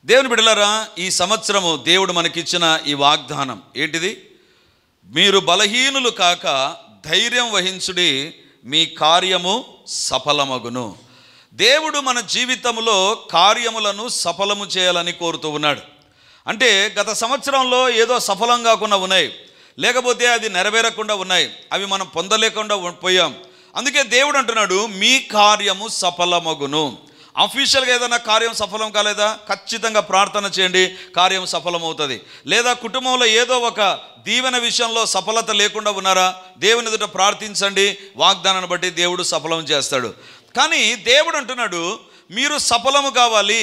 దేవుని బిడ్డలారా, ఈ సంవత్సరము దేవుడు మనకిచ్చిన ఈ వాగ్దానం ఏంటిది? మీరు బలహీనులు కాక ధైర్యం వహించుడి, మీ కార్యము సఫలమగును. దేవుడు మన జీవితంలో కార్యములను సఫలము చేయాలని కోరుతూ ఉన్నాడు. అంటే గత సంవత్సరంలో ఏదో సఫలం కాకుండా ఉన్నాయి, లేకపోతే అది నెరవేరకుండా ఉన్నాయి, అవి మనం పొందలేకుండా పోయాం. అందుకే దేవుడు అంటున్నాడు, మీ కార్యము సఫలమగును. అఫీషియల్గా ఏదైనా కార్యం సఫలం కాలేదా? ఖచ్చితంగా ప్రార్థన చేయండి, కార్యం సఫలమవుతుంది. లేదా కుటుంబంలో ఏదో ఒక దీవెన విషయంలో సఫలత లేకుండా ఉన్నారా? దేవుని ఎదుట ప్రార్థించండి, వాగ్దానాన్ని బట్టి దేవుడు సఫలం చేస్తాడు. కానీ దేవుడు అంటున్నాడు, మీరు సఫలము కావాలి,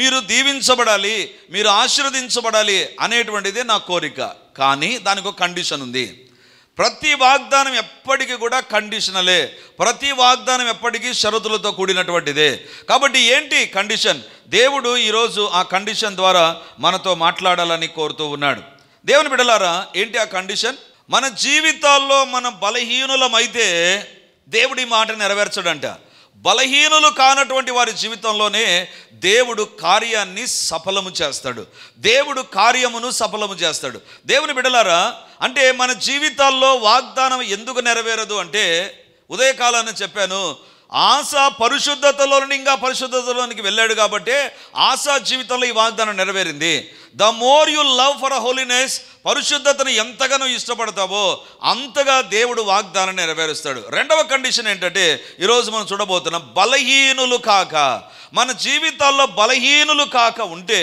మీరు దీవించబడాలి, మీరు ఆశీర్వదించబడాలి అనేటువంటిదే నా కోరిక. కానీ దానికి ఒక కండిషన్ ఉంది. ప్రతి వాగ్దానం ఎప్పటికీ కూడా కండిషనలే, ప్రతి వాగ్దానం ఎప్పటికీ షరతులతో కూడినటువంటిదే. కాబట్టి ఏంటి కండిషన్? దేవుడు ఈరోజు ఆ కండిషన్ ద్వారా మనతో మాట్లాడాలని కోరుతూ ఉన్నాడు. దేవుని బిడ్డలారా, ఏంటి ఆ కండిషన్? మన జీవితాల్లో మన బలహీనులమైతే దేవుడి మాట నెరవేర్చడంట. బలహీనులు కానటువంటి వారి జీవితంలోనే దేవుడు కార్యాన్ని సఫలము చేస్తాడు, దేవుడు కార్యమును సఫలము చేస్తాడు. దేవుని బిడ్డలారా, అంటే మన జీవితాల్లో వాగ్దానం ఎందుకు నెరవేరదు అంటే, ఉదయకాలాన్ని చెప్పాను, ఆశ పరిశుద్ధతలో నుండి ఇంకా పరిశుద్ధతలోనికి వెళ్ళాడు కాబట్టి ఆశా జీవితంలో ఈ వాగ్దానం నెరవేరింది. The more you love for holiness, పరిశుద్ధతను ఎంతగానో ఇష్టపడతావో అంతగా దేవుడు వాగ్దానం నెరవేరుస్తాడు. రెండవ కండిషన్ ఏంటంటే, ఈరోజు మనం చూడబోతున్నాం, బలహీనులు కాక, మన జీవితాల్లో బలహీనులు కాక ఉంటే,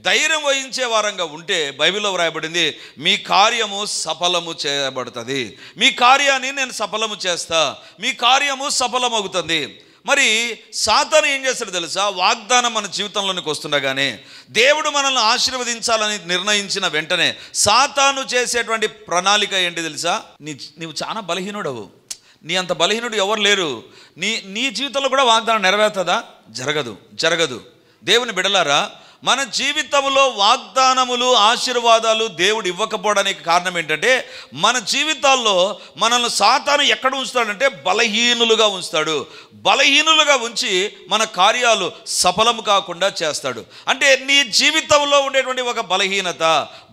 ధైర్యం వహించే వారంగా ఉంటే, బైబిల్లో వ్రాయబడింది, మీ కార్యము సఫలము చేయబడుతుంది. మీ కార్యాన్ని నేను సఫలము చేస్తా, మీ కార్యము సఫలమవుతుంది. మరి సాతాను ఏం చేస్తాడు తెలుసా? వాగ్దానం మన జీవితంలోనికి వస్తుండగానే, దేవుడు మనల్ని ఆశీర్వదించాలని నిర్ణయించిన వెంటనే సాతాను చేసేటువంటి ప్రణాళిక ఏంటి తెలుసా? నీవు చాలా బలహీనుడవు, నీ అంత బలహీనుడు ఎవరు లేరు, నీ జీవితంలో కూడా వాగ్దానం నెరవేరుతుందా? జరగదు. దేవుని బిడ్డలారా, మన జీవితంలో వాగ్దానములు, ఆశీర్వాదాలు దేవుడు ఇవ్వకపోవడానికి కారణం ఏంటంటే, మన జీవితాల్లో మనల్ని సాతాను ఎక్కడ ఉంచుతాడంటే బలహీనులుగా ఉంచుతాడు. బలహీనులుగా ఉంచి మన కార్యాలు సఫలము కాకుండా చేస్తాడు. అంటే నీ జీవితంలో ఉండేటువంటి ఒక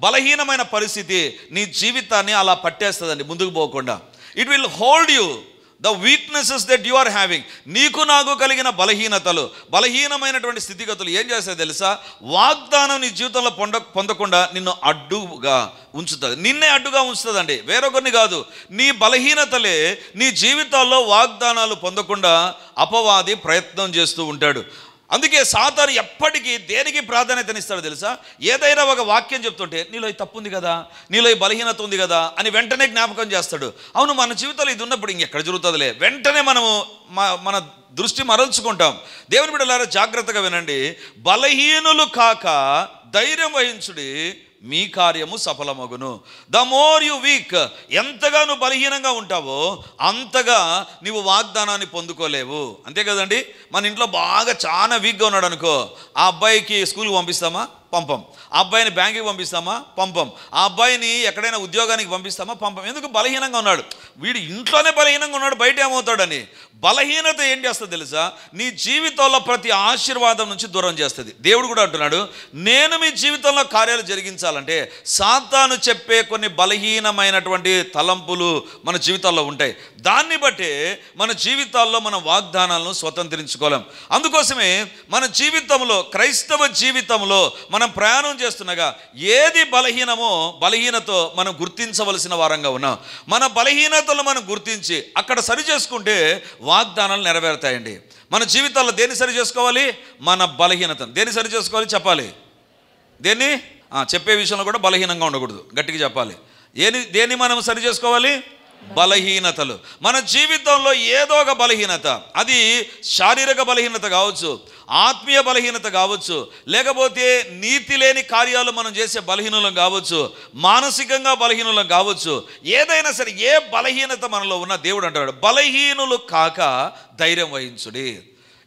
బలహీనమైన పరిస్థితి నీ జీవితాన్ని అలా పట్టేస్తుందండి, ముందుకు పోకుండా. It will hold you the weaknesses that you are having. నీకు నాకు కలిగిన బలహీనమైనటువంటి స్థితిగతులు ఏం చేస్తాయి తెలుసా? వాగ్దానం నీ జీవితంలో పొందకుండా నిన్ను అడ్డుగా ఉంచుతుంది, నిన్నే అడ్డుగా ఉంచుతుందండి, వేరొకరిని కాదు. నీ బలహీనతలే నీ జీవితాల్లో వాగ్దానాలు పొందకుండా అపవాది ప్రయత్నం చేస్తూ ఉంటాడు. అందుకే సాతాను ఎప్పటికీ దేనికి ప్రాధాన్యతనిస్తాడు తెలుసా? ఏదైనా ఒక వాక్యం చెప్తుంటే, నీలో ఈ తప్పు ఉంది కదా, నీలో ఈ బలహీనత ఉంది కదా అని వెంటనే జ్ఞాపకం చేస్తాడు. అవును, మన జీవితంలో ఇది ఉన్నప్పుడు ఇంకెక్కడ జరుగుతుందిలే, వెంటనే మనము మన దృష్టి మరల్చుకుంటాం. దేవుని బిడ్డలారా, జాగ్రత్తగా వినండి. బలహీనులు కాక ధైర్యం వహించుడి, మీ కార్యము సఫలమగును. ద మోర్ యు వీక్, ఎంతగా నువ్వు బలహీనంగా ఉంటావో అంతగా నువ్వు వాగ్దానాన్ని పొందుకోలేవు. అంతే కదండి. మన ఇంట్లో బాగా చాలా వీక్గా ఉన్నాడు అనుకో, ఆ అబ్బాయికి స్కూల్కి పంపిస్తామా? పంపం. ఆ అబ్బాయిని బ్యాంకుకి పంపిస్తామా? పంపం. ఆ అబ్బాయిని ఎక్కడైనా ఉద్యోగానికి పంపిస్తామా? పంపం. ఎందుకు? బలహీనంగా ఉన్నాడు. వీడు ఇంట్లోనే బలహీనంగా ఉన్నాడు, బయట ఏమవుతాడని. బలహీనత ఏం చేస్తుంది తెలుసా? నీ జీవితంలో ప్రతి ఆశీర్వాదం నుంచి దూరం చేస్తుంది. దేవుడు కూడా అంటున్నాడు, నేను మీ జీవితంలో కార్యాలు జరిగించాలంటే సాతాను చెప్పే కొన్ని బలహీనమైనటువంటి తలంపులు మన జీవితాల్లో ఉంటాయి. దాన్ని బట్టే మన జీవితాల్లో మన వాగ్దానాలను స్వతంత్రించుకోలేం. అందుకోసమే మన జీవితంలో, క్రైస్తవ జీవితంలో మనం ప్రయాణం చేస్తుండగా ఏది బలహీనతో మనం గుర్తించవలసిన వారంగా ఉన్నాం. మన బలహీనతలు మనం గుర్తించి అక్కడ సరి చేసుకుంటే వాగ్దానాలు నెరవేరుతాయండి. మన జీవితాల్లో దేన్ని సరి చేసుకోవాలి? మన బలహీనతను. దేన్ని సరి చేసుకోవాలి? చెప్పాలి. దేన్ని? చెప్పే విషయంలో కూడా బలహీనంగా ఉండకూడదు, గట్టిగా చెప్పాలి. దేన్ని మనం సరి చేసుకోవాలి? బలహీనతలు. మన జీవితంలో ఏదో ఒక బలహీనత, అది శారీరక బలహీనత కావచ్చు, ఆత్మీయ బలహీనత కావచ్చు, లేకపోతే నీతి లేని కార్యాలు మనం చేసే బలహీనులం కావచ్చు, మానసికంగా బలహీనులం కావచ్చు, ఏదైనా సరే ఏ బలహీనత మనలో ఉన్న దేవుడు అంటాడు, బలహీనులు కాక ధైర్యం వహించుడి.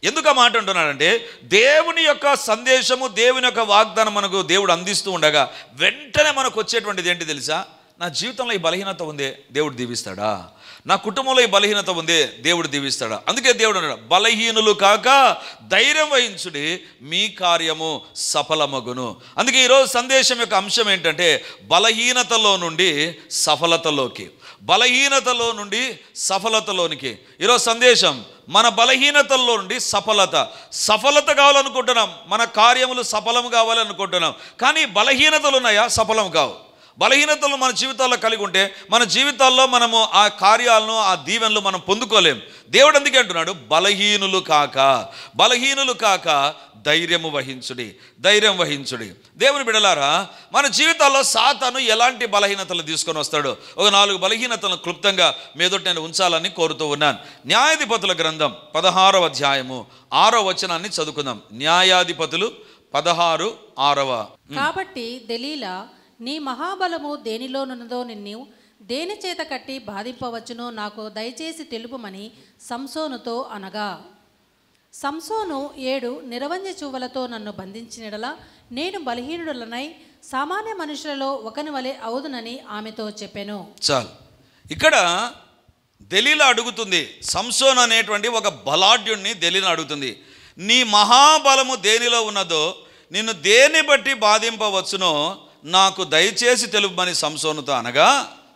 ఎందుకు ఆ మాట అంటున్నాడంటే, దేవుని యొక్క సందేశము, దేవుని యొక్క వాగ్దానం మనకు దేవుడు అందిస్తూ ఉండగా వెంటనే మనకు వచ్చేటువంటిది ఏంటి తెలుసా? నా జీవితంలో ఈ బలహీనత ఉంది, దేవుడు దీవిస్తాడా? నా కుటుంబంలో ఈ బలహీనత ఉంది, దేవుడు దీవిస్తాడా? అందుకే దేవుడు అన్నాడు, బలహీనులు కాక ధైర్యం వహించుడి, మీ కార్యము సఫలమగును. అందుకే ఈరోజు సందేశం యొక్క అంశం ఏంటంటే బలహీనతలో నుండి సఫలతలోకి, బలహీనతలో నుండి సఫలతలోనికి. ఈరోజు సందేశం మన బలహీనతల్లో నుండి సఫలత కావాలనుకుంటున్నాం, మన కార్యములు సఫలం కావాలనుకుంటున్నాం, కానీ బలహీనతలు ఉన్నాయా? సఫలం కావు. బలహీనతలు మన జీవితాల్లో కలిగి ఉంటే మన జీవితాల్లో మనము ఆ కార్యాలను, ఆ దీవెనలు మనం పొందుకోలేం. దేవుడు అందుకే అంటున్నాడు, బలహీనులు కాక ధైర్యం వహించుడి. దేవుని బిడ్డలారా, మన జీవితాల్లో సాతాను ఎలాంటి బలహీనతలు తీసుకొని వస్తాడో ఒక 4 బలహీనతలను క్లుప్తంగా మీదొట్టి నేను ఉంచాలని కోరుతూ ఉన్నాను. న్యాయాధిపతుల గ్రంథం 16వ అధ్యాయము 6వ వచనాన్ని చదువుకుందాం. న్యాయాధిపతులు 16:6. కాబట్టి దెలీలా, నీ మహాబలము దేనిలోనున్నదో నిన్ను దేని చేత కట్టి బాధింపవచ్చునో నాకు దయచేసి తెలుపుమని సంసోనుతో అనగా, సంసోను 7 నిరవంజ చూవలతో నన్ను బంధించినడలా నేను బలహీనుడులనై సామాన్య మనుషులలో ఒకని వలె అవుదునని ఆమెతో చెప్పాను. చాలు. ఇక్కడ దెలీలా అడుగుతుంది, సంసోను అనేటువంటి ఒక బలాఢ్యుడిని దెలీలా అడుగుతుంది, నీ మహాబలము దేనిలో ఉన్నదో నిన్ను దేన్ని బట్టి బాధింపవచ్చునో నాకు దయచేసి తెలుపమని సంసోనుతో అనగా,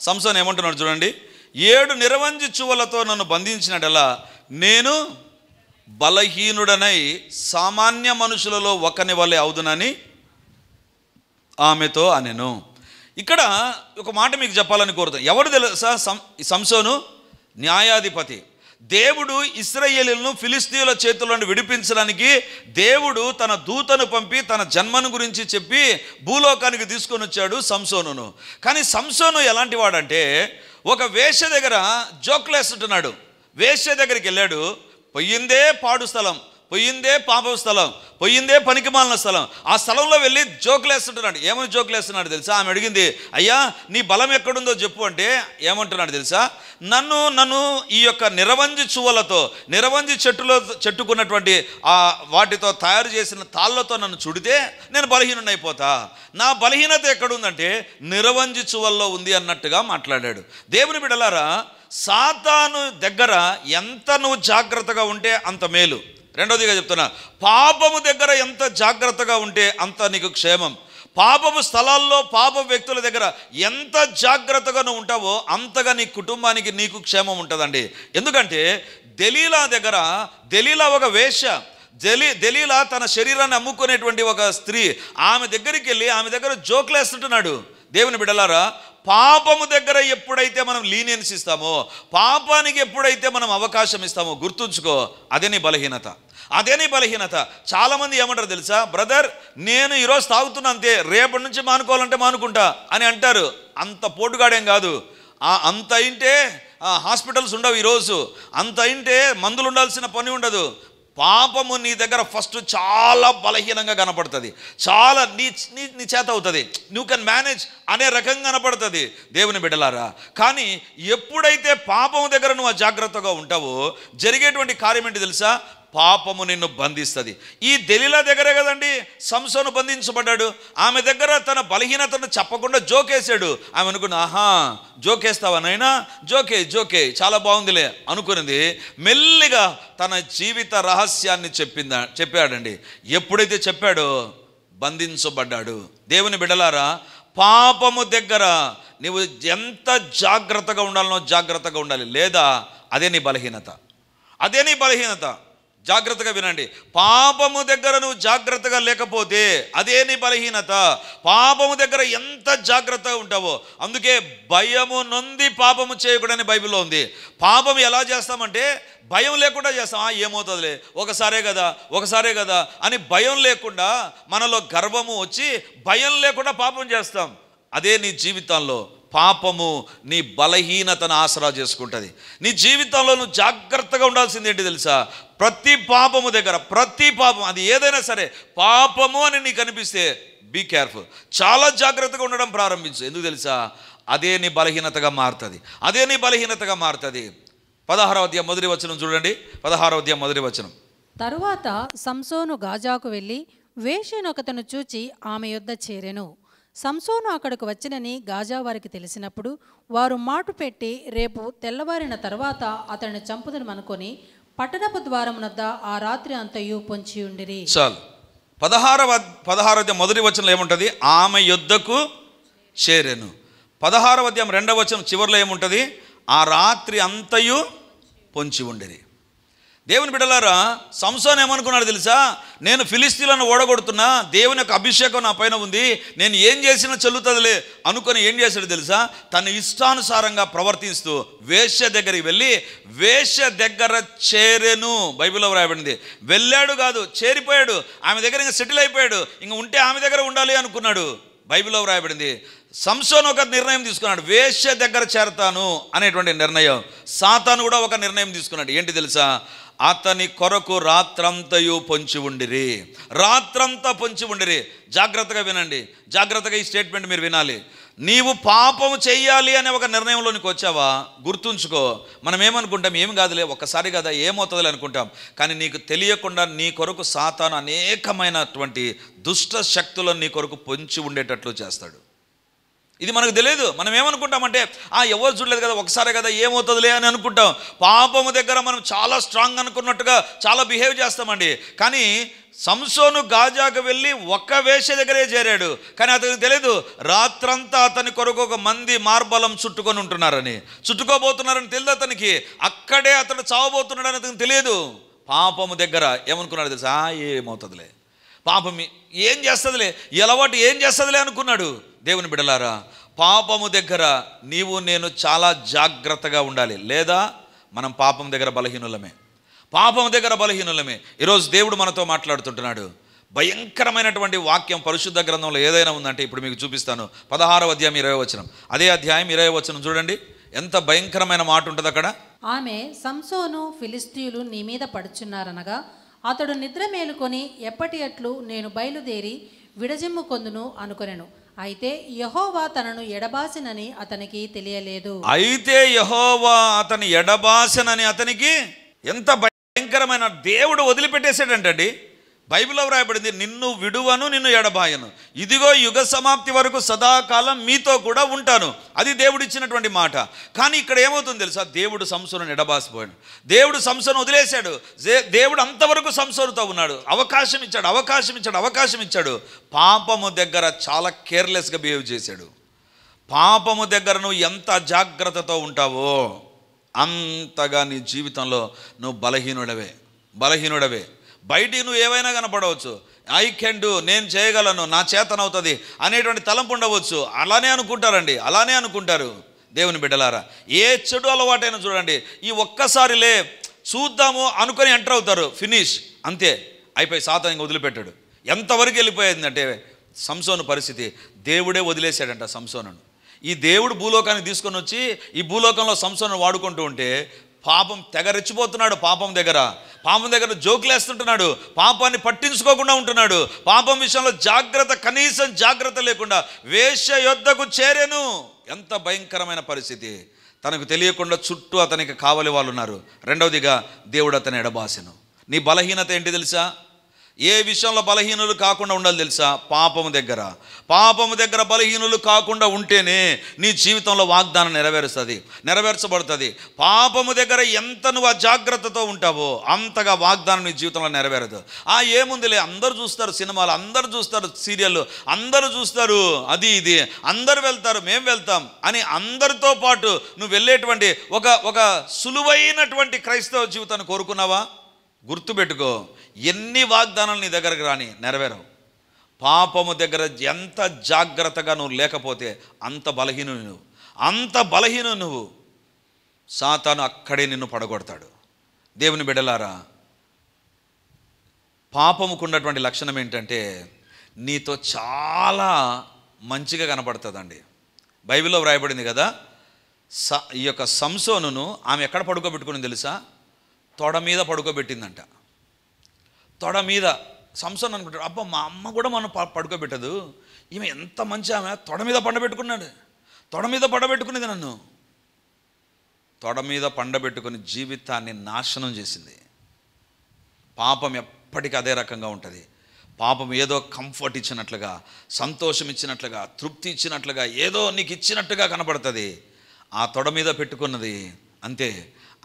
సంసోను ఏమంటున్నాడు చూడండి, 7 నిరవంజి చువ్వలతో నన్ను బంధించినట్లా నేను బలహీనుడనై సామాన్య మనుషులలో ఒకని వలె అవుదునని ఆమెతో అనెను. ఇక్కడ ఒక మాట మీకు చెప్పాలని కోరుతాను. ఎవరు తెలుసా? సంసోను న్యాయాధిపతి. దేవుడు ఇశ్రాయేలును ఫిలిష్తీయుల చేతుల నుండి విడిపించడానికి దేవుడు తన దూతను పంపి తన జన్మను గురించి చెప్పి భూలోకానికి తీసుకొని వచ్చాడు సంసోనును. కానీ సంసోను ఎలాంటి వాడంటే ఒక వేశ్య దగ్గర జోకులేస్తుంటున్నాడు. వేశ్య దగ్గరికి వెళ్ళాడు, పోయిందే పాడు స్థలం, పోయిందే పాప స్థలం, పోయిందే పనికిమాలిన స్థలం. ఆ స్థలంలో వెళ్ళి జోకులేస్తుంటున్నాడు. ఏమని జోకులేస్తున్నాడు తెలుసా? ఆమె అడిగింది, అయ్యా నీ బలం ఎక్కడుందో చెప్పు అంటే ఏమంటున్నాడు తెలుసా? నన్ను ఈ యొక్క నిరవంజి చువ్వలతో, నిరవంజి చెట్టుకున్నటువంటి వాటితో తయారు చేసిన తాళ్ళతో నన్ను చుడితే నేను బలహీనుడిని అయిపోతా. నా బలహీనత ఎక్కడుందంటే నిరవంజి చువ్వల్లో ఉంది అన్నట్టుగా మాట్లాడాడు. దేవుని బిడ్డలారా, సాతాను దగ్గర ఎంత నువ్వు జాగ్రత్తగా ఉంటే అంత మేలు. రెండోదిగా చెప్తున్నా, పాపము దగ్గర ఎంత జాగ్రత్తగా ఉంటే అంత నీకు క్షేమం. పాపపు స్థలాల్లో, పాప వ్యక్తుల దగ్గర ఎంత జాగ్రత్తగా నువ్వు ఉంటావో అంతగా నీ కుటుంబానికి నీకు క్షేమం ఉంటుందండి. ఎందుకంటే దెలీలా ఒక వేశ్య. దెలీలా తన శరీరాన్ని అమ్ముకునేటువంటి ఒక స్త్రీ. ఆమె దగ్గరికి వెళ్ళి ఆమె దగ్గర జోకులేస్తుంటున్నాడు. దేవుని బిడ్డలారా, పాపము దగ్గర ఎప్పుడైతే మనం లీనియన్స్ ఇస్తామో, పాపానికి ఎప్పుడైతే మనం అవకాశం ఇస్తామో గుర్తుంచుకో, అదే నీ బలహీనత. చాలామంది ఏమంటారు తెలుసా? బ్రదర్, నేను ఈరోజు తాగుతున్నా అంతే, రేపటి నుంచి మానుకోవాలంటే మానుకుంటా అని అంటారు. అంత పోటుగాడేం కాదు. అంత అయింటే హాస్పిటల్స్ ఉండవు ఈరోజు, అంత అయింటే మందులు ఉండాల్సిన పని ఉండదు. పాపము నీ దగ్గర ఫస్ట్ చాలా బలహీనంగా కనపడుతుంది, చాలా నీ చేత అవుతుంది, నువ్వు కెన్ మేనేజ్ అనే రకంగా కనపడుతుంది. దేవుని బిడ్డలారా, కానీ ఎప్పుడైతే పాపము దగ్గర నువ్వు అజాగ్రత్తగా ఉంటావో జరిగేటువంటి కార్యం ఏంటి తెలుసా? పాపము నిన్ను బంధిస్తుంది. ఈ దెలీలా దగ్గరే కదండి సంసోను బంధించబడ్డాడు. ఆమె దగ్గర తన బలహీనతను చెప్పకుండా జోకేశాడు. ఆమె అనుకున్న, ఆహా జోకేస్తావా నైనా, జోకే చాలా బాగుందిలే అనుకున్నది. మెల్లిగా తన జీవిత రహస్యాన్ని చెప్పాడండి. ఎప్పుడైతే చెప్పాడో బంధించబడ్డాడు. దేవుని బిడ్డలారా, పాపము దగ్గర నువ్వు ఎంత జాగ్రత్తగా ఉండాలనో జాగ్రత్తగా ఉండాలి, లేదా అదే నీ బలహీనత. జాగ్రత్తగా వినండి. పాపము దగ్గర నువ్వు జాగ్రత్తగా లేకపోతే అదే నీ బలహీనత. పాపము దగ్గర ఎంత జాగ్రత్తగా ఉంటావో, అందుకే భయము నొంది పాపము చేయకూడదని బైబిల్లో ఉంది. పాపం ఎలా చేస్తామంటే భయం లేకుండా చేస్తాం. ఏమవుతుందిలే, ఒకసారే కదా అని భయం లేకుండా, మనలో గర్వము వచ్చి భయం లేకుండా పాపం చేస్తాం. అదే నీ జీవితంలో పాపము నీ బలహీనతను ఆసరా చేసుకుంటుంది. నీ జీవితంలో నువ్వు జాగ్రత్తగా ఉండాల్సింది ఏంటి తెలుసా? ప్రతి పాపము దగ్గర, ప్రతి పాపం అది ఏదైనా సరే పాపము అని నీకు అనిపిస్తే బీ కేర్ఫుల్, చాలా జాగ్రత్తగా ఉండడం ప్రారంభించు. ఎందుకు తెలుసా? అదే నీ బలహీనతగా మారుతుంది. 16వ అధ్యాయం మొదటి వచనం చూడండి. 16వ అధ్యాయం మొదటి వచనం. తరువాత సంసోను గాజాకు వెళ్ళి వేశ్యనొకతను చూచి ఆమె యొద్ద చేరెను. సంసోను అక్కడికి వచ్చినని గాజా వారికి తెలిసినప్పుడు వారు మాటు పెట్టి రేపు తెల్లవారిన తర్వాత అతన్ని చంపుదను అనుకొని పట్టణపు ద్వారమునద్ద ఆ రాత్రి అంతయు పొంచి ఉండిరి. చాలు. 16వ అధ్యాయం మొదటి వచనంలో ఏముంటుంది? ఆమె యొద్దకు చేరెను. 16వ అధ్యాయం 2వ వచనం చివరిలో ఏముంటుంది? ఆ రాత్రి అంతయు పొంచి ఉండిరి. దేవుని బిడ్డలారా, సంసోను ఏమనుకున్నాడు తెలుసా? నేను ఫిలిస్తీన్లను ఓడగొడుతున్నా, దేవుని యొక్క అభిషేకం నా పైన ఉంది, నేను ఏం చేసినా చెల్లుతుందిలే అనుకొని ఏం చేశాడు తెలుసా? తన ఇష్టానుసారంగా ప్రవర్తిస్తూ వేశ్య దగ్గరికి వెళ్ళి వేశ్య దగ్గర చేరెను. బైబిల్లో వ్రాయబడింది. వెళ్ళాడు కాదు, చేరిపోయాడు. ఆమె దగ్గర ఇంకా సెటిల్ అయిపోయాడు. ఇంక ఉంటే ఆమె దగ్గర ఉండాలి అనుకున్నాడు. బైబిల్లో వ్రాయబడింది. సంసోను ఒక నిర్ణయం తీసుకున్నాడు, వేశ్య దగ్గర చేరతాను అనేటువంటి నిర్ణయం. సాతాను కూడా ఒక నిర్ణయం తీసుకున్నాడు. ఏంటి తెలుసా? అతని కొరకు రాత్రంతయు పొంచి ఉండిరి. రాత్రంతా పొంచి ఉండిరి. జాగ్రత్తగా వినండి, జాగ్రత్తగా ఈ స్టేట్మెంట్ మీరు వినాలి. నీవు పాపము చెయ్యాలి అనే ఒక నిర్ణయంలోనికి వచ్చావా? గుర్తుంచుకో, మనం ఏమనుకుంటాం, ఏం కాదులే, ఒక్కసారి కదా, ఏమవుతుందిలే అనుకుంటాం. కానీ నీకు తెలియకుండా నీ కొరకు సాతాను అనేకమైనటువంటి దుష్ట శక్తులను నీ కొరకు పొంచి ఉండేటట్లు చేస్తాడు. ఇది మనకు తెలియదు. మనం ఏమనుకుంటామంటే ఎవరు చూడలేదు కదా, ఒకసారి కదా, ఏమవుతుందిలే అని అనుకుంటాం. పాపము దగ్గర మనం చాలా స్ట్రాంగ్ అనుకున్నట్టుగా చాలా బిహేవ్ చేస్తామండి. కానీ సంసోను గాజాకు వెళ్ళి ఒక్క వేశ్య దగ్గరే చేరాడు. కానీ అతనికి తెలియదు రాత్రంతా అతని కొరకు ఒక మంది మార్బలం చుట్టుకొని ఉంటున్నారని, చుట్టుకోబోతున్నారని తెలియదు అతనికి. అక్కడే అతను చావబోతున్నాడని అతనికి తెలియదు. పాపము దగ్గర ఏమనుకున్నాడు తెలుసా? ఏమవుతుందిలే, పాపం ఏం చేస్తుందిలే, ఈ అలవాటు ఏం చేస్తుందిలే అనుకున్నాడు. దేవుని బిడ్డలారా, పాపము దగ్గర నీవు నేను చాలా జాగ్రత్తగా ఉండాలి. లేదా మనం పాపం దగ్గర బలహీనులమే, పాపం దగ్గర బలహీనులమే. ఈరోజు దేవుడు మనతో మాట్లాడుతుంటున్నాడు. భయంకరమైనటువంటి వాక్యం పరిశుద్ధ గ్రంథంలో ఏదైనా ఉందంటే ఇప్పుడు మీకు చూపిస్తాను. 16వ అధ్యాయం 20వ వచనం. అదే అధ్యాయం 20వ వచనం చూడండి, ఎంత భయంకరమైన మాట ఉంటుంది అక్కడ. ఆమె సంసోను, ఫిలిష్తీయులు నీ మీద పడుచున్నారనగా అతడు నిద్ర మేలుకొని ఎప్పటి అట్లు నేను బయలుదేరి విడజిమ్ము కొందును అనుకొనెను. అయితే యెహోవా తనను ఎడబాసినని అతనికి తెలియలేదు. అయితే యెహోవా అతని ఎడబాసనని అతనికి, ఎంత భయంకరమైన, దేవుడు వదిలిపెట్టేశాడంటండి. బైబిల్లో వ్రాయబడింది, నిన్ను విడువను, నిన్ను ఎడబాయను, ఇదిగో యుగ సమాప్తి వరకు సదాకాలం మీతో కూడా ఉంటాను. అది దేవుడు ఇచ్చినటువంటి మాట. కానీ ఇక్కడ ఏమవుతుంది తెలుసా? దేవుడు సంసోనుని ఎడబాసిపోయాడు. దేవుడు సంసోను వదిలేశాడు. దేవుడు అంతవరకు సంసోనుతో ఉన్నాడు. అవకాశం ఇచ్చాడు. పాపము దగ్గర చాలా కేర్లెస్గా బిహేవ్ చేశాడు. పాపము దగ్గర నువ్వు ఎంత జాగ్రత్తతో ఉంటావో అంతగా నీ జీవితంలో నువ్వు బలహీనుడవే. బయటికి నువ్వు ఏవైనా కనపడవచ్చు, ఐ కెన్ డూ, నేను చేయగలను, నా చేతనవుతుంది అనేటువంటి తలంపు ఉండవచ్చు. అలానే అనుకుంటారు. దేవుని బిడ్డలారా, ఏ చెడు అలవాటైనా చూడండి, ఈ ఒక్కసారిలే చూద్దాము అనుకొని ఎంటర్ అవుతారు, ఫినిష్, అంతే, అయిపోయి సాతాను ఇంక వదిలిపెట్టాడు. ఎంతవరకు వెళ్ళిపోయిందంటే సంసోను పరిస్థితి, దేవుడే వదిలేశాడంట సంసోనును. ఈ దేవుడు భూలోకానికి తీసుకొని వచ్చి ఈ భూలోకంలో సంసోను వాడుకుంటూ ఉంటే పాపం తెగ రెచ్చిపోతున్నాడు. పాపం దగ్గర జోకులేస్తుంటున్నాడు. పాపాన్ని పట్టించుకోకుండా ఉంటున్నాడు. పాపం విషయంలో కనీసం జాగ్రత్త లేకుండా వేశ్య యొద్దకు చేరెను. ఎంత భయంకరమైన పరిస్థితి. తనకు తెలియకుండా చుట్టూ అతనికి కావలి వాళ్ళు ఉన్నారు. రెండవదిగా దేవుడు అతని ఎడబాసెను. నీ బలహీనత ఏంటి తెలుసా? ఏ విషయంలో బలహీనులు కాకుండా ఉండాలి తెలుసా? పాపము దగ్గర బలహీనులు కాకుండా ఉంటేనే నీ జీవితంలో వాగ్దానం నెరవేర్చబడుతుంది. పాపము దగ్గర ఎంత నువ్వు అజాగ్రత్తతో ఉంటావో అంతగా వాగ్దానం నీ జీవితంలో నెరవేరదు. ఏముందిలే, అందరూ చూస్తారు సినిమాలు, అందరూ చూస్తారు సీరియళ్ళు, అందరూ చూస్తారు అది ఇది, అందరూ వెళ్తారు, మేము వెళ్తాం అని అందరితో పాటు నువ్వు వెళ్ళేటువంటి ఒక సులువైనటువంటి క్రైస్తవ జీవితాన్ని కోరుకున్నావా? గుర్తుపెట్టుకో, ఎన్ని వాగ్దానాలు నీ దగ్గరకు రాని నెరవేరవు. పాపము దగ్గర ఎంత జాగ్రత్తగా నువ్వు లేకపోతే అంత బలహీను నువ్వు. సాతాను అక్కడే నిన్ను పడగొడతాడు. దేవుని బిడ్డలారా, పాపముకున్నటువంటి లక్షణం ఏంటంటే నీతో చాలా మంచిగా కనపడుతుందండి. బైబిల్లో వ్రాయబడింది కదా, ఈ యొక్క సంసోనును ఆమె ఎక్కడ పడుకోబెట్టుకుని తెలుసా? తొడ మీద పడుకోబెట్టిందంట. తొడ మీద. సంసోను అనుకుంటాడు, అబ్బా మా అమ్మ కూడా మనం పడుకోబెట్టదు, ఈమె ఎంత మంచి ఆమె, తొడ మీద పండబెట్టుకునేది నన్ను. తొడ మీద పండబెట్టుకుని జీవితాన్ని నాశనం చేసింది. పాపం ఎప్పటికీ అదే రకంగా ఉంటుంది. పాపం ఏదో కంఫర్ట్ ఇచ్చినట్లుగా, సంతోషం ఇచ్చినట్లుగా, తృప్తి ఇచ్చినట్లుగా, ఏదో నీకు ఇచ్చినట్టుగా కనబడుతుంది. ఆ తొడ మీద పెట్టుకున్నది అంతే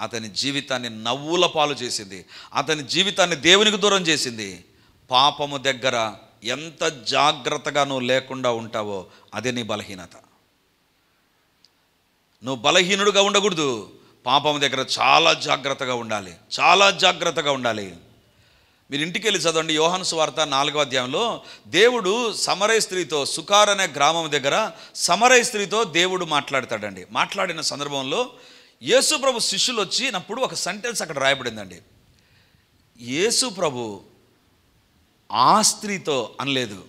అతని జీవితాన్ని నవ్వుల పాలు చేసింది, అతని జీవితాన్ని దేవునికి దూరం చేసింది. పాపము దగ్గర ఎంత జాగ్రత్తగా నువ్వు లేకుండా ఉంటావో అదే నీ బలహీనత. నువ్వు బలహీనుడుగా ఉండకూడదు, పాపం దగ్గర చాలా జాగ్రత్తగా ఉండాలి, చాలా జాగ్రత్తగా ఉండాలి. మీరు ఇంటికి వెళ్ళి చదవండి, యోహాను సువార్త 4వ అధ్యాయంలో దేవుడు సమరయ స్త్రీతో, సుకార్ అనే గ్రామం దగ్గర సమరయ స్త్రీతో దేవుడు మాట్లాడతాడండి. మాట్లాడిన సందర్భంలో యేసు ప్రభు శిష్యులు వచ్చినప్పుడు ఒక సెంటెన్స్ అక్కడ రాయబడిందండి. యేసు ప్రభు ఆ స్త్రీతో అనలేదు,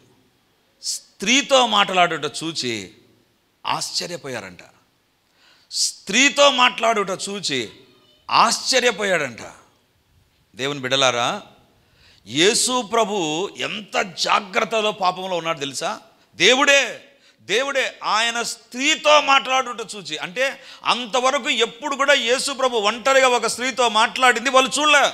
స్త్రీతో మాట్లాడుట చూచి ఆశ్చర్యపోయారంట. స్త్రీతో మాట్లాడుట చూచి ఆశ్చర్యపోయాడంట. దేవుని బిడ్డలారా, యేసు ప్రభు ఎంత జాగ్రత్తలో పాపంలో ఉన్నాడు తెలుసా? దేవుడే ఆయన స్త్రీతో మాట్లాడుట చూచి, అంటే అంతవరకు ఎప్పుడు కూడా యేసు ప్రభు ఒంటరిగా ఒక స్త్రీతో మాట్లాడింది వాళ్ళు చూడలే.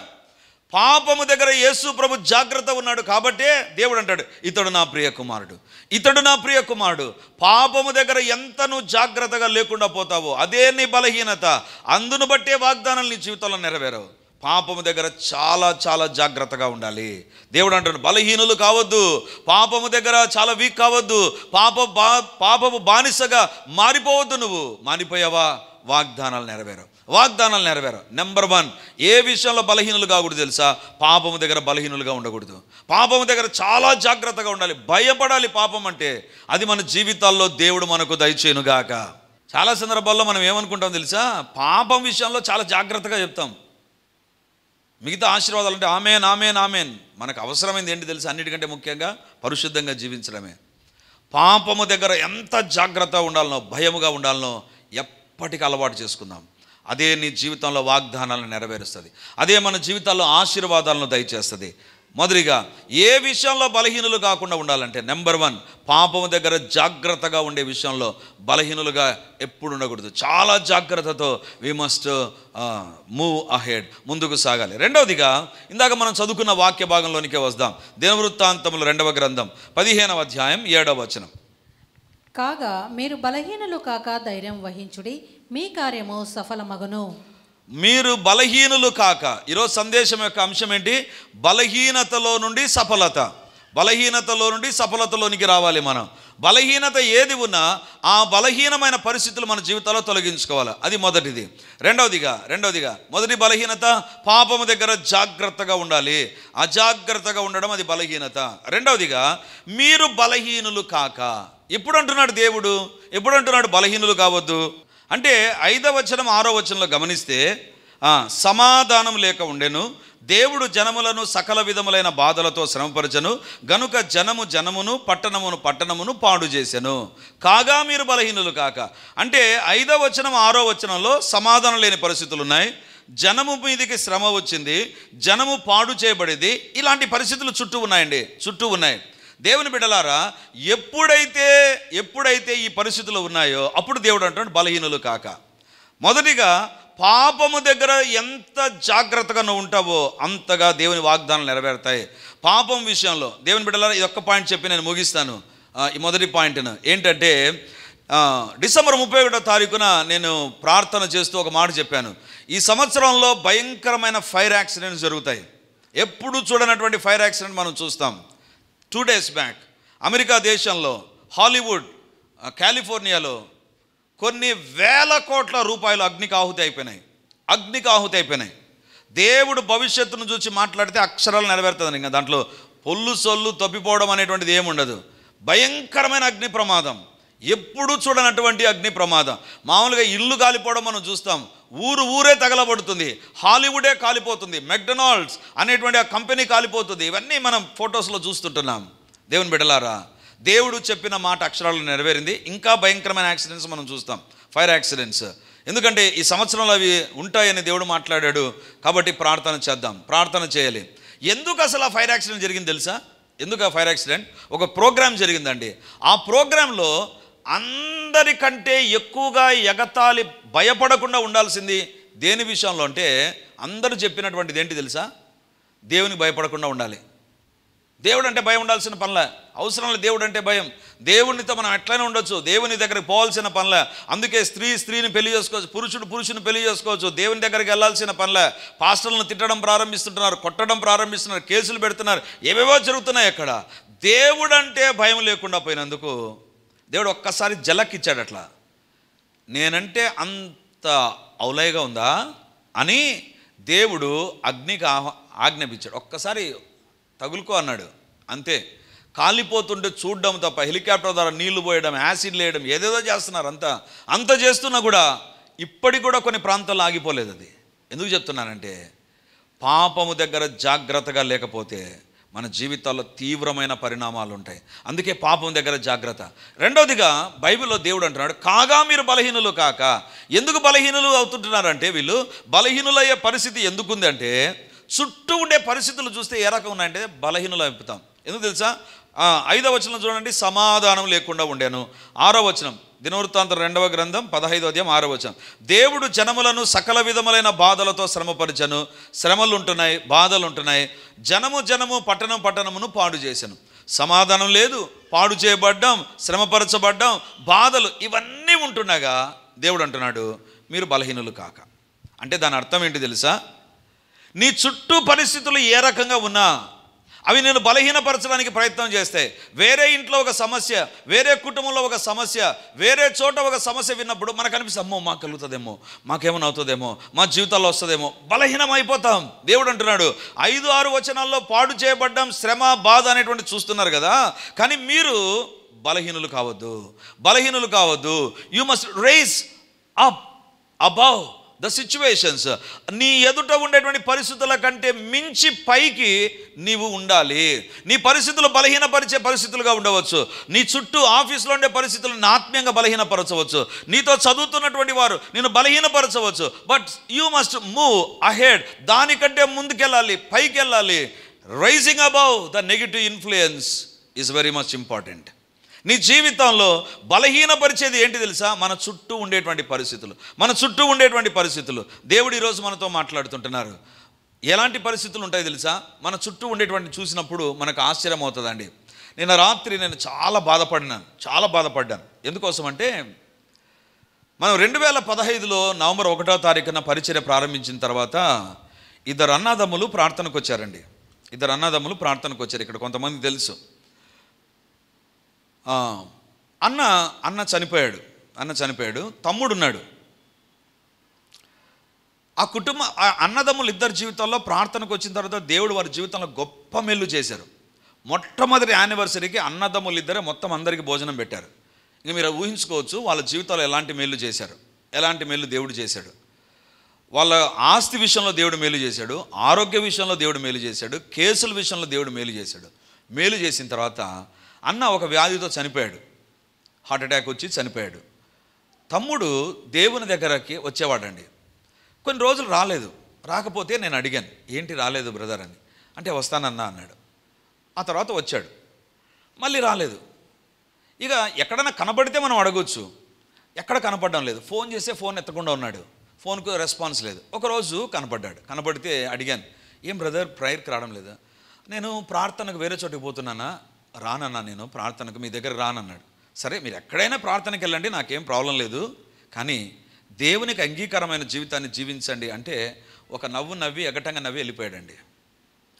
పాపము దగ్గర యేసు ప్రభు జాగ్రత్త ఉన్నాడు కాబట్టే దేవుడు అంటాడు, ఇతడు నా ప్రియ కుమారుడు, ఇతడు నా ప్రియ కుమారుడు. పాపము దగ్గర ఎంత నువ్వు జాగ్రత్తగా లేకుండా పోతావో అదే నీ బలహీనత. అందును బట్టే వాగ్దానాలు నీ జీవితంలో నెరవేరవు. పాపము దగ్గర చాలా చాలా జాగ్రత్తగా ఉండాలి. దేవుడు అంటాడు, బలహీనులు కావద్దు, పాపము దగ్గర చాలా వీక్ కావద్దు, పాపము బానిసగా మారిపోవద్దు. నువ్వు మారిపోయావా, వాగ్దానాలు నెరవేరవు. నెంబర్ 1, ఏ విషయంలో బలహీనులు కాకూడదు తెలుసా? పాపము దగ్గర బలహీనులుగా ఉండకూడదు. పాపము దగ్గర చాలా జాగ్రత్తగా ఉండాలి, భయపడాలి. పాపం అంటే అది మన జీవితాల్లో దేవుడు మనకు దయచేయునుగాక. చాలా సందర్భాల్లో మనం ఏమనుకుంటాం తెలుసా? పాపం విషయంలో చాలా జాగ్రత్తగా చెప్తాం, మిగతా ఆశీర్వాదాలు అంటే ఆమేన్ ఆమేన్ ఆమేన్. మనకు అవసరమైంది ఏంటి తెలుసా? అన్నిటికంటే ముఖ్యంగా పరిశుద్ధంగా జీవించడమే. పాపము దగ్గర ఎంత జాగ్రత్త ఉండాలనో, భయముగా ఉండాలనో ఎప్పటికీ అలవాటు చేసుకుందాం. అదే నీ జీవితంలో వాగ్దానాలను నెరవేరుస్తుంది, అదే మన జీవితాల్లో ఆశీర్వాదాలను దయచేస్తుంది. మొదటిగా ఏ విషయంలో బలహీనులు కాకుండా ఉండాలంటే నెంబర్ 1, పాపము దగ్గర జాగ్రత్తగా ఉండే విషయంలో బలహీనులుగా ఎప్పుడు ఉండకూడదు. చాలా జాగ్రత్తతో వి మస్ట్ మూవ్ అహెడ్, ముందుకు సాగాలి. రెండవదిగా ఇందాక మనం చదువుకున్న వాక్య భాగంలోనికే వద్దాం. దినవృత్తాంతములు 2వ గ్రంథం 15వ అధ్యాయం 7వ వచనం. కాగా మీరు బలహీనులు కాక ధైర్యం వహించుడి, మీ కార్యము సఫలమగును. మీరు బలహీనులు కాక, ఈరోజు సందేశం యొక్క అంశం ఏంటి? బలహీనతలో నుండి సఫలత. బలహీనతలో నుండి సఫలతలోనికి రావాలి మనం. బలహీనత ఏది ఉన్నా ఆ బలహీనమైన పరిస్థితులు మన జీవితంలో తొలగించుకోవాలి. అది మొదటిది. రెండవదిగా మొదటి బలహీనత, పాపము దగ్గర జాగ్రత్తగా ఉండాలి. అజాగ్రత్తగా ఉండడం అది బలహీనత. రెండవదిగా మీరు బలహీనులు కాక. ఎప్పుడు అంటున్నాడు దేవుడు? ఎప్పుడు అంటున్నాడు బలహీనులు కావద్దు అంటే 5వ వచనం 6వ వచనంలో గమనిస్తే సమాధానం లేక ఉండెను, దేవుడు జనములను సకల విధములైన బాధలతో శ్రమపరచను, గనుక జనమును పట్టణమును పాడు చేసెను. కాగా మీరు బలహీనులు కాక అంటే 5వ వచనం 6వ వచనంలో సమాధానం లేని పరిస్థితులు ఉన్నాయి, జనము మీదకి శ్రమ వచ్చింది, జనము పాడు చేయబడేది. ఇలాంటి పరిస్థితులు చుట్టూ ఉన్నాయి. దేవుని బిడ్డలారా, ఎప్పుడైతే ఈ పరిస్థితులు ఉన్నాయో అప్పుడు దేవుడు అంటాడు బలహీనులు కాక. మొదటిగా పాపము దగ్గర ఎంత జాగ్రత్తగా నువ్వు ఉంటావో అంతగా దేవుని వాగ్దానాలు నెరవేరుతాయి. పాపం విషయంలో దేవుని బిడ్డలారా, ఈ ఒక్క పాయింట్ చెప్పి నేను ముగిస్తాను. ఈ మొదటి పాయింట్ను ఏంటంటే, డిసెంబర్ 31వ తారీఖున నేను ప్రార్థన చేస్తూ ఒక మాట చెప్పాను. ఈ సంవత్సరంలో భయంకరమైన ఫైర్ యాక్సిడెంట్స్ జరుగుతాయి. ఎప్పుడు చూడనటువంటి ఫైర్ యాక్సిడెంట్ మనం చూస్తాం. 2 days బ్యాక్ అమెరికా దేశంలో హాలీవుడ్, కాలిఫోర్నియాలో కొన్ని వేల కోట్ల రూపాయలు అగ్నికి ఆహుతి అయిపోయినాయి. దేవుడు భవిష్యత్తును చూసి మాట్లాడితే అక్షరాలు నెరవేరుతుంది. ఇంకా దాంట్లో పొల్లు సొల్లు తప్పిపోవడం అనేటువంటిది ఏముండదు. భయంకరమైన అగ్ని ప్రమాదం, ఎప్పుడు చూడనటువంటి అగ్ని ప్రమాదం. మామూలుగా ఇల్లు కాలిపోవడం మనం చూస్తాం, ఊరే తగలబడుతుంది, హాలీవుడే కాలిపోతుంది, మెక్డొనాల్డ్స్ అనేటువంటి ఆ కంపెనీ కాలిపోతుంది. ఇవన్నీ మనం ఫొటోస్లో చూస్తుంటున్నాం. దేవుని బిడ్డలారా, దేవుడు చెప్పిన మాట అక్షరాలు నెరవేరింది. ఇంకా భయంకరమైన యాక్సిడెంట్స్ మనం చూస్తాం, ఫైర్ యాక్సిడెంట్స్. ఎందుకంటే ఈ సంవత్సరంలో అవి ఉంటాయని దేవుడు మాట్లాడాడు కాబట్టి ప్రార్థన చేయాలి. ఎందుకు అసలు ఆ ఫైర్ యాక్సిడెంట్ జరిగింది తెలుసా? ఎందుకు ఆ ఫైర్ యాక్సిడెంట్? ఒక ప్రోగ్రాం జరిగిందండి. ఆ ప్రోగ్రాంలో అందరికంటే ఎక్కువగా ఎగతాళి, భయపడకుండా ఉండాల్సింది దేని విషయంలో అంటే, అందరూ చెప్పినటువంటిది ఏంటి తెలుసా? దేవునికి భయపడకుండా ఉండాలి. దేవుడు అంటే భయం ఉండాల్సిన పనిలే, అవసరం లేదు. దేవుడు అంటే భయం, దేవునితో మనం ఎట్లయినా ఉండొచ్చు, దేవుని దగ్గరికి పోవాల్సిన పనిలే. అందుకే స్త్రీని పెళ్లి చేసుకోవచ్చు, పురుషుని పెళ్లి చేసుకోవచ్చు. దేవుని దగ్గరికి వెళ్ళాల్సిన పనిలే. పాస్టర్లను తిట్టడం ప్రారంభిస్తుంటున్నారు, కొట్టడం ప్రారంభిస్తున్నారు, కేసులు పెడుతున్నారు, ఏవేవో జరుగుతున్నాయి అక్కడ. దేవుడు అంటే భయం లేకుండా పోయినందుకు దేవుడు ఒక్కసారి జలక్కిచ్చాడు. అట్లా నేనంటే అంత ఔలయగా ఉందా అని దేవుడు అగ్నికి ఆజ్ఞాపించాడు. ఒక్కసారి తగులుకో అన్నాడు, అంతే. కాలిపోతుంటే చూడడం తప్ప, హెలికాప్టర్ ద్వారా నీళ్లు పోయడం, యాసిడ్ వేయడం, ఏదేదో చేస్తున్నారు. అంత చేస్తున్నా కూడా ఇప్పటికి కూడా కొన్ని ప్రాంతాల్లో ఆగిపోలేదు. అది ఎందుకు చెప్తున్నానంటే, పాపము దగ్గర జాగ్రత్తగా లేకపోతే మన జీవితాల్లో తీవ్రమైన పరిణామాలు ఉంటాయి. అందుకే పాపం దగ్గర జాగ్రత్త. రెండవదిగా బైబిల్లో దేవుడు అంటున్నాడు, కాగా మీరు బలహీనులు కాక. ఎందుకు బలహీనులు అవుతుంటున్నారంటే, వీళ్ళు బలహీనులయ్యే పరిస్థితి ఎందుకుంది అంటే, చుట్టూ ఉండే పరిస్థితులు చూస్తే ఏ రకం ఉన్నాయంటే బలహీనులు అయిపోతాం. ఎందుకు తెలుసా? 5వ వచనం చూడండి, సమాధానం లేకుండా ఉండాను. 6వ వచనం, దినవృత్తాంతం 2వ గ్రంథం 15వ అధ్యాయం 6వ వచనం, దేవుడు జనములను సకల విధములైన బాధలతో శ్రమపరిచను. శ్రమలు ఉంటున్నాయి, బాధలు ఉంటున్నాయి. జనము పట్టణమును పాడు చేశాను. సమాధానం లేదు, పాడు చేయబడ్డం, శ్రమపరచబడ్డం, బాధలు ఇవన్నీ ఉంటున్నాగా దేవుడు అంటున్నాడు, మీరు బలహీనులు కాక. అంటే దాని అర్థం ఏంటి తెలుసా? నీ చుట్టూ పరిస్థితులు ఏ రకంగా ఉన్నా అవి నేను బలహీనపరచడానికి ప్రయత్నం చేస్తే, వేరే ఇంట్లో ఒక సమస్య, వేరే కుటుంబంలో ఒక సమస్య, వేరే చోట ఒక సమస్య విన్నప్పుడు మనకు అనిపిస్తుంది, అమ్మో మాకు కలుగుతుందేమో, మాకేమైనా అవుతుందేమో, మా జీవితాల్లో వస్తుందేమో, బలహీనం అయిపోతాం. దేవుడు అంటున్నాడు 5-6 వచనాల్లో పాడు చేయబడ్డం, శ్రమ, బాధ అనేటువంటి చూస్తున్నారు కదా, కానీ మీరు బలహీనులు కావద్దు. You must rise up above the situations. నీ ఎదుట ఉండేటువంటి పరిస్థితుల కంటే మించి పైకి నీవు ఉండాలి. నీ పరిస్థితులు బలహీనపరిచే పరిస్థితులుగా ఉండవచ్చు. నీ చుట్టూ ఆఫీస్లో ఉండే పరిస్థితులను ఆత్మీయంగా బలహీనపరచవచ్చు. నీతో చదువుతున్నటువంటి వారు నేను బలహీనపరచవచ్చు. But you must move ahead. దానికంటే ముందుకెళ్ళాలి, పైకి వెళ్ళాలి. Rising above the negative influence is very much important. నీ జీవితంలో బలహీనపరిచేది ఏంటి తెలుసా? మన చుట్టూ ఉండేటువంటి పరిస్థితులు. దేవుడు ఈరోజు మనతో మాట్లాడుతుంటున్నారు. ఎలాంటి పరిస్థితులు ఉంటాయి తెలుసా? మన చుట్టూ ఉండేటువంటి చూసినప్పుడు మనకు ఆశ్చర్యం అవుతుందండి. నిన్న రాత్రి నేను చాలా బాధపడ్డాను. ఎందుకోసం అంటే, మనం 2015లో నవంబర్ 1వ తారీఖున పరిచర్య ప్రారంభించిన తర్వాత ఇద్దరు అన్నదమ్ములు ప్రార్థనకు వచ్చారండి. ఇక్కడ కొంతమంది తెలుసు. అన్న చనిపోయాడు. తమ్ముడున్నాడు. ఆ అన్నదమ్ములు ఇద్దరు జీవితాల్లో ప్రార్థనకు వచ్చిన తర్వాత దేవుడు వారి జీవితంలో గొప్ప మేలు చేశారు. మొట్టమొదటి యానివర్సరీకి అన్నదమ్ములు ఇద్దరే మొత్తం అందరికీ భోజనం పెట్టారు. ఇంక మీరు ఊహించుకోవచ్చు వాళ్ళ జీవితాల్లో ఎలాంటి మేలు చేశారు, ఎలాంటి మేలు దేవుడు చేశాడు. వాళ్ళ ఆస్తి విషయంలో దేవుడు మేలు చేశాడు, ఆరోగ్య విషయంలో దేవుడు మేలు చేశాడు, కేసుల విషయంలో దేవుడు మేలు చేశాడు. మేలు చేసిన తర్వాత అన్న ఒక వ్యాధితో చనిపోయాడు, హార్ట్ అటాక్ వచ్చి చనిపోయాడు. తమ్ముడు దేవుని దగ్గరకి వచ్చేవాడండి. కొన్ని రోజులు రాకపోతే నేను అడిగాను, ఏంటి రాలేదు బ్రదర్ అని. అంటే వస్తానన్నా అన్నాడు. ఆ తర్వాత వచ్చాడు, మళ్ళీ రాలేదు. ఇక ఎక్కడైనా కనపడితే మనం అడగొచ్చు, ఎక్కడ కనపడడం లేదు. ఫోన్ చేస్తే ఫోన్ ఎత్తకుండా ఉన్నాడు, ఫోన్కు రెస్పాన్స్ లేదు. ఒకరోజు కనపడితే అడిగాను, ఏం బ్రదర్ ప్రేయర్కి రావడం లేదా? నేను ప్రార్థనకు వేరే చోటుకి పోతున్నానా, రానన్నా, నేను ప్రార్థనకు మీ దగ్గర రానన్నాడు. సరే మీరు ఎక్కడైనా ప్రార్థనకి వెళ్ళండి, నాకేం ప్రాబ్లం లేదు, కానీ దేవునికి అంగీకారమైన జీవితాన్ని జీవించండి అంటే ఒక నవ్వి ఎగటంగా నవ్వి వెళ్ళిపోయాడండి.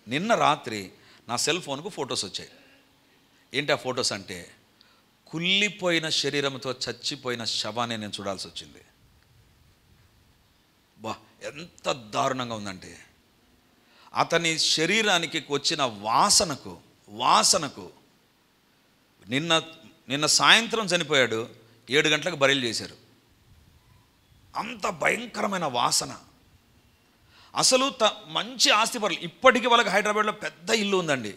నిన్న రాత్రి నా సెల్ ఫోన్కు ఫొటోస్ వచ్చాయి. ఏంటి ఆ ఫొటోస్ అంటే, కుళ్ళిపోయిన శరీరంతో చచ్చిపోయిన శవాన్ని నేను చూడాల్సి వచ్చింది. ఎంత దారుణంగా ఉందంటే, అతని శరీరానికి వచ్చిన వాసనకు నిన్న సాయంత్రం చనిపోయాడు, 7 గంటలకు బరీలు చేశారు. అంత భయంకరమైన వాసన. అసలు మంచి ఆస్తిపరులు, ఇప్పటికీ వాళ్ళకి హైదరాబాద్లో పెద్ద ఇల్లు ఉందండి,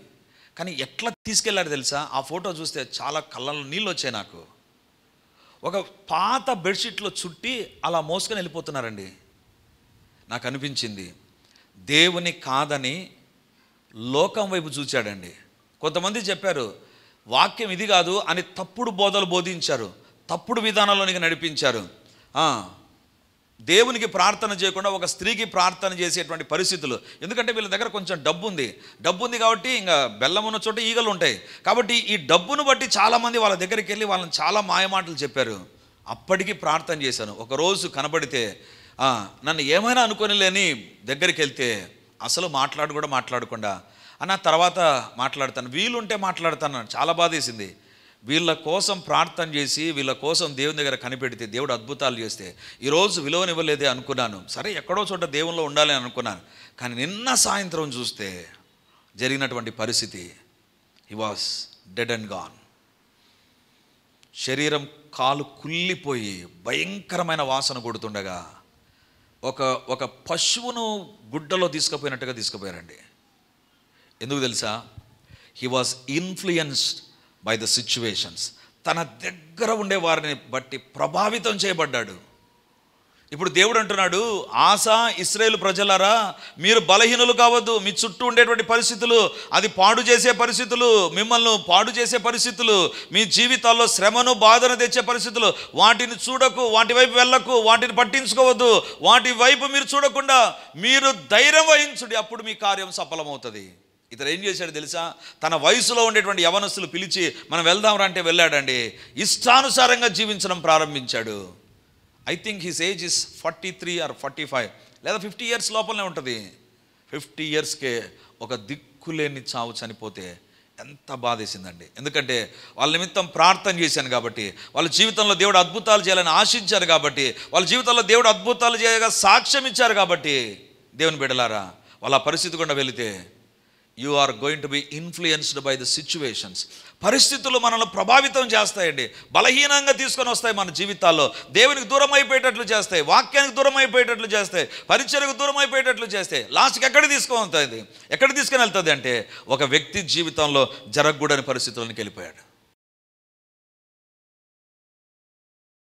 కానీ ఎట్లా తీసుకెళ్ళారు తెలుసా? ఆ ఫోటో చూస్తే చాలా కళ్ళలో నీళ్ళు వచ్చాయి నాకు. ఒక పాత బెడ్షీట్లో చుట్టి అలా మోసుకొని వెళ్ళిపోతున్నారండి. నాకు అనిపించింది, దేవుని కాదని లోకం వైపు చూచాడండి. కొంతమంది చెప్పారు వాక్యం ఇది కాదు అని తప్పుడు బోధలు బోధించారు, తప్పుడు విధానాల్లోనికి నడిపించారు. దేవునికి ప్రార్థన చేయకుండా ఒక స్త్రీకి ప్రార్థన చేసేటువంటి పరిస్థితులు. ఎందుకంటే వీళ్ళ దగ్గర కొంచెం డబ్బు ఉంది కాబట్టి ఇంకా బెల్లం ఉన్న చోట ఈగలు ఉంటాయి. కాబట్టి ఈ డబ్బును బట్టి చాలామంది వాళ్ళ దగ్గరికి వెళ్ళి వాళ్ళని చాలా మాయమాటలు చెప్పారు. అప్పటికి ప్రార్థన చేశాను. ఒకరోజు కనబడితే నన్ను ఏమైనా అనుకొని లేని దగ్గరికి వెళ్తే అసలు మాట్లాడకుండా అన్న తర్వాత మాట్లాడతాను, వీలుంటే మాట్లాడతాను. చాలా బాధేసింది. వీళ్ళ కోసం ప్రార్థన చేసి వీళ్ళ కోసం దేవుని దగ్గర కనిపెడితే దేవుడు అద్భుతాలు చేస్తే ఈరోజు విలువనివ్వలేదే అనుకున్నాను. సరే ఎక్కడో చోట దేవునిలో ఉండాలి అని అనుకున్నాను. కానీ నిన్న సాయంత్రం చూస్తే జరిగినటువంటి పరిస్థితి, he was dead and gone. శరీరం కాలు కుళ్ళిపోయి భయంకరమైన వాసన కొడుతుండగా ఒక పశువును గుడ్డలో తీసుకుపోయినట్టుగా తీసుకుపోయారండి. ఎందుకు తెలుసా? He was influenced by the situations. తన దగ్గర ఉండే వారిని బట్టి ప్రభావితం చేయబడ్డాడు. ఇప్పుడు దేవుడు అంటున్నాడు, ఆసా ఇశ్రాయేలు ప్రజలారా, మీరు బలహీనులు కావద్దు. మీ చుట్టూ ఉండేటువంటి పరిస్థితులు అది పాడు చేసే పరిస్థితులు, మిమ్మల్ని పాడు చేసే పరిస్థితులు, మీ జీవితాల్లో శ్రమను బాధను తెచ్చే పరిస్థితులు, వాటిని చూడకు, వాటి వైపు వెళ్ళకు, వాటిని పట్టించుకోవద్దు. వాటి వైపు మీరు చూడకుండా మీరు ధైర్యం వహించుడి, అప్పుడు మీ కార్యం సఫలమవుతుంది. ఇతను ఏం చేశాడు తెలుసా? తన వయసులో ఉండేటువంటి యవనస్తులు పిలిచి మనం వెళ్దాంరా అంటే వెళ్ళాడండి. ఇష్టానుసారంగా జీవించడం ప్రారంభించాడు. I think his age is 43 or 45 లేదా 50 years లోపలనే ఉంటుంది. 50 yearsకే ఒక దిక్కులేని చావు చనిపోతే ఎంత బాధేసిందండి. ఎందుకంటే వాళ్ళ నిమిత్తం ప్రార్థన చేశాను కాబట్టి, వాళ్ళ జీవితంలో దేవుడు అద్భుతాలు చేయాలని ఆశించారు కాబట్టి, వాళ్ళ జీవితంలో దేవుడు అద్భుతాలు చేయగా సాక్ష్యం ఇచ్చారు కాబట్టి, దేవుని బిడ్డలారా వాళ్ళ పరిస్థితి గుండా వెళితే you are going to be influenced by the situations. పరిస్థితులు మనల్ని ప్రభావితం చేస్తాయండి, బలహీనంగా తీసుకొని వస్తాయి మన జీవితాల్లో. దేవునికి దూరం అయిపోయేటట్లు చేస్తాయి, వాక్యానికి దూరం అయిపోయేటట్లు చేస్తాయి, పరిచర్యకు దూరం అయిపోయేటట్లు చేస్తాయి. లాస్ట్కి ఎక్కడికి తీసుకొని వెళ్తుంది అంటే ఒక వ్యక్తి జీవితంలో జరగకూడని పరిస్థితుల్లోకి వెళ్ళిపోయాడు.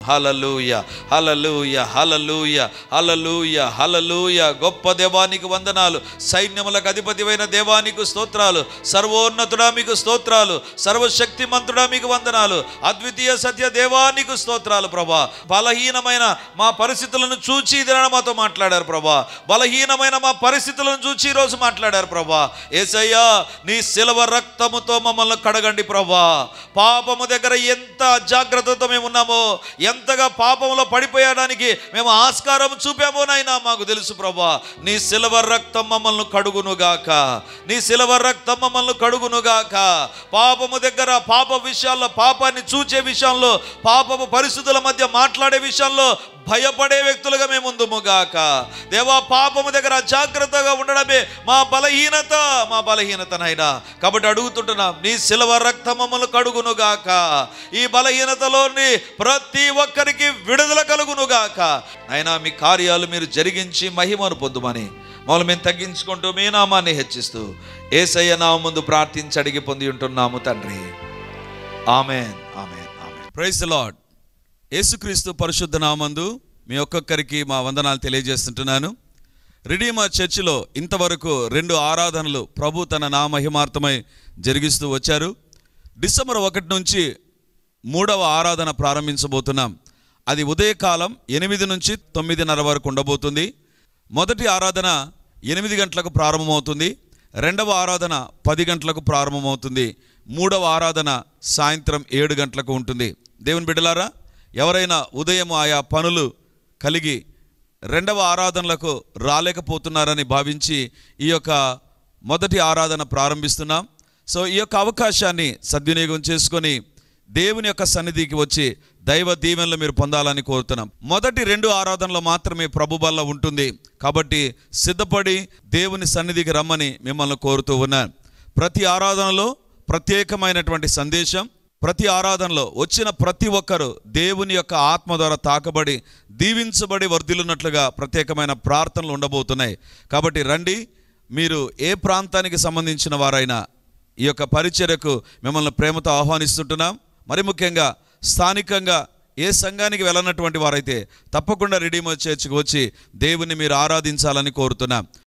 హల్లెలూయా, హల్లెలూయా, హల్లెలూయా, హల్లెలూయా, హల్లెలూయా. గొప్ప దేవానికి వందనాలు, సైన్యములకు అధిపతివైన దేవానికి స్తోత్రాలు, సర్వోన్నతుడా మీకు స్తోత్రాలు, సర్వశక్తిమంతుడా మీకు వందనాలు, అద్వితీయ సత్య దేవానికి స్తోత్రాలు. ప్రభా, బలహీనమైన మా పరిస్థితులను చూచి ఇదిన మాతో మాట్లాడారు ప్రభా. బలహీనమైన మా పరిస్థితులను చూచి ఈరోజు మాట్లాడారు ప్రభా. యేసయ్యా, నీ శిలువ రక్తముతో మమ్మల్ని కడగండి ప్రభా. పాపము దగ్గర ఎంత అజాగ్రత్తతో మేము ఉన్నామో, ఎంతగా పాపంలో పడిపోయడానికి మేము ఆస్కారం చూపామో నైనా మాకు తెలుసు ప్రభా. నీ శిలువ రక్తం మమ్మల్ని కడుగునుగాక, నీ శిలువ రక్తం మమ్మల్ని కడుగునుగాక. పాపము దగ్గర, పాప విషయాల్లో, పాపాన్ని చూచే విషయంలో, పాపము పరిస్థితుల మధ్య మాట్లాడే విషయంలో భయపడే వ్యక్తులుగా మేము ఉందుముగాక. దేవా, పాపము దగ్గర జాగ్రత్తగా ఉండడమే మా బలహీనతనైనా. కాబట్టి అడుగుతుంటున్నాం, నీ శిలువ రక్తం మమ్మల్ని కడుగునుగాక. ఈ బలహీనతలోని ప్రతి ఒక్కరికి విడుదల కలుగునుగాక. అయినా మీ కార్యాలు మీరు జరిగించి మహిమను పొందుమని మమ్మల్ని మేము తగ్గించుకుంటూ మీ నామాన్ని హెచ్చిస్తూ యేసయ్య నామము ముందు ప్రార్థించి అడిగి పొంది ఉంటున్నాము తండ్రి. Amen, amen, amen. Praise the lord. యేసుక్రీస్తు పరిశుద్ధ నామందు మీ ఒక్కొక్కరికి మా వందనాలు తెలియజేస్తుంటున్నాను. రిడీమర్ చర్చిలో ఇంతవరకు 2 ఆరాధనలు ప్రభు తన నామహిమార్థమై జరిగిస్తూ వచ్చారు. డిసెంబర్ 1 నుంచి 3వ ఆరాధన ప్రారంభించబోతున్నాం. అది ఉదయకాలం 8 నుంచి 9:30 వరకు ఉండబోతుంది. మొదటి ఆరాధన 8 గంటలకు ప్రారంభమవుతుంది. 2వ ఆరాధన 10 గంటలకు ప్రారంభమవుతుంది. 3వ ఆరాధన సాయంత్రం 7 గంటలకు ఉంటుంది. దేవుని బిడ్డలారా, ఎవరైనా ఉదయం ఆయా పనులు కలిగి 2వ ఆరాధనలకు రాలేకపోతున్నారని భావించి ఈ యొక్క మొదటి ఆరాధన ప్రారంభిస్తున్నాం. సో ఈ యొక్క అవకాశాన్ని సద్వినియోగం చేసుకొని దేవుని యొక్క సన్నిధికి వచ్చి దైవ దీవెనలు మీరు పొందాలని కోరుతున్నాం. మొదటి 2 ఆరాధనలు మాత్రమే ప్రభు బల్ల ఉంటుంది. కాబట్టి సిద్ధపడి దేవుని సన్నిధికి రమ్మని మిమ్మల్ని కోరుతూ ఉన్నాను. ప్రతి ఆరాధనలో ప్రత్యేకమైనటువంటి సందేశం, ప్రతి ఆరాధనలో వచ్చిన ప్రతి ఒక్కరూ దేవుని యొక్క ఆత్మ ద్వారా తాకబడి దీవించబడి వర్ధిల్లున్నట్లుగా ప్రత్యేకమైన ప్రార్థనలు ఉండబోతున్నాయి. కాబట్టి రండి. మీరు ఏ ప్రాంతానికి సంబంధించిన వారైనా ఈ యొక్క పరిచర్యకు మిమ్మల్ని ప్రేమతో ఆహ్వానిస్తుంటున్నాం. మరి ముఖ్యంగా స్థానికంగా ఏ సంఘానికి వెళ్ళనటువంటి వారైతే తప్పకుండా రిడీమర్ చర్చికి వచ్చి దేవుని మీరు ఆరాధించాలని కోరుతున్నాం.